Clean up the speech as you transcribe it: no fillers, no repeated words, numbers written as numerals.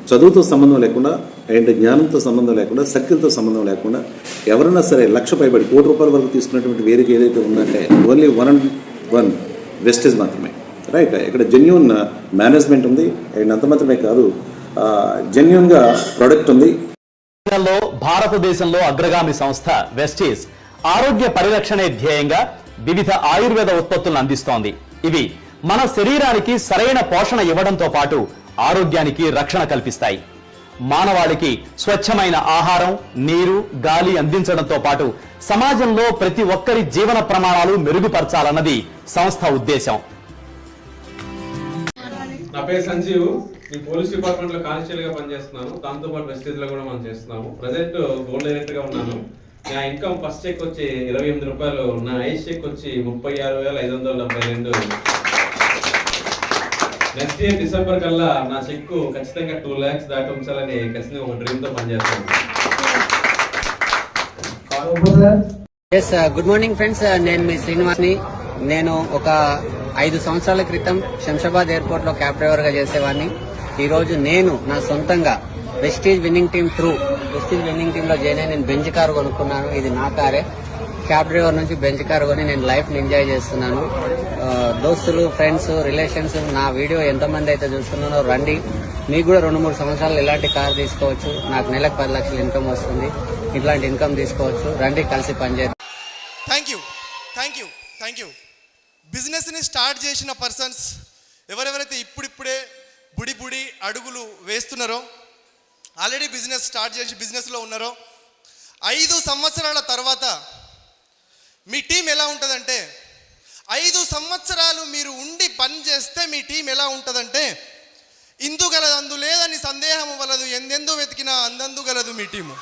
చదువుతో సంబంధం లేకుండా అండ్ జ్ఞానంతో సంబంధం లేకుండా సర్కిల్తో సంబంధం లేకుండా ఎవరైనా సరే 1,00,000 పైబడి కోటి రూపాయల వరకు తీసుకున్నటువంటి వేదిక ఏదైతే ఉందంటే ఓన్లీ 1 వెస్టేజ్ మాత్రమే, రైట్. ఇక్కడ జెన్యూన్ మేనేజ్మెంట్ ఉంది అండ్ అంత మాత్రమే కాదు, జెన్యూన్గా ప్రోడక్ట్ ఉంది. భారతదేశంలో అగ్రగామి సంస్థ వెస్టీజ్ ఆరోగ్య పరిరక్షణే ధ్యేయంగా వివిధ ఆయుర్వేద ఉత్పత్తులను అందిస్తోంది. ఇవి మన శరీరానికి సరైన పోషణ ఇవ్వడంతో పాటు ఆరోగ్యానికి రక్షణ కల్పిస్తాయి. మానవాళికి స్వచ్ఛమైన ఆహారం, నీరు, గాలి అందించడంతో పాటు సమాజంలో ప్రతి ఒక్కరి జీవన ప్రమాణాలు మెరుగుపరచాలన్నది సంస్థ ఉద్దేశం. నా పేరు సంజీవ్, ఈ పోలీస్ డిపార్ట్మెంట్ లో కానిస్టేబుల్ గా పనిచేస్తున్నాను. దాంతో పాటు వెస్టేజ్ లో కూడా మనం చేస్తున్నాము. ప్రజెంట్ గోల్డ్ డైరెక్టర్ గా ఉన్నాను. నా ఇన్కమ్ ఫస్ట్ చెక్ వచ్చి 28 రూపాయలు, నా ఐస్ చెక్ వచ్చి 36,572. నెక్స్ట్ ఇయర్ డిసెంబర్ కల్లా నా చెక్ ఖచ్చితంగా 2 lakhs దాటి ఉంచాలని ఖచ్చితంగా ఒక డ్రీమ్ తో పనిచేస్తాను. గుడ్ మార్నింగ్ ఫ్రెండ్స్, నేను మీ శ్రీనివాస్ని. నేను ఒక 5 సంవత్సరాల క్రితం శంషాబాద్ ఎయిర్పోర్ట్ లో క్యాబ్ డ్రైవర్ గా చేసేవాడిని. ఈ రోజు నేను నా సొంతంగా వెస్టీజ్ విన్నింగ్ టీమ్ లో జాయిన్ అయ్యి నేను బెంజ్ కారు కొనుక్కున్నాను. ఇది నా కారే. క్యాబ్ డ్రైవర్ నుంచి బెంజ్ కారు కొని నేను లైఫ్ ని ఎంజాయ్ చేస్తున్నాను. దోస్తులు, ఫ్రెండ్స్, రిలేషన్స్ నా వీడియో ఎంతమంది అయితే చూస్తున్నారో రండి. మీకు కూడా 2-3 సంవత్సరాలు ఇలాంటి కారు తీసుకోవచ్చు. నాకు నెలకు 10 లక్షల ఇన్కమ్ వస్తుంది. ఇట్లాంటి ఇన్కమ్ తీసుకోవచ్చు. రండి, కలిసి పనిచేద్దాం. Thank you. బిజినెస్ని స్టార్ట్ చేసిన పర్సన్స్ ఎవరెవరైతే ఇప్పుడిప్పుడే బుడి అడుగులు వేస్తున్నారో, ఆల్రెడీ బిజినెస్ స్టార్ట్ చేసి బిజినెస్లో ఉన్నారో, 5 సంవత్సరాల తర్వాత మీ టీం ఎలా ఉంటుందంటే, 5 సంవత్సరాలు మీరు ఉండి పని చేస్తే మీ టీం ఎలా ఉంటుందంటే, ఇందు గలదు అందు లేదని సందేహం వలదు, ఎందెందు వెతికినా అందందు గలదు మీ టీము.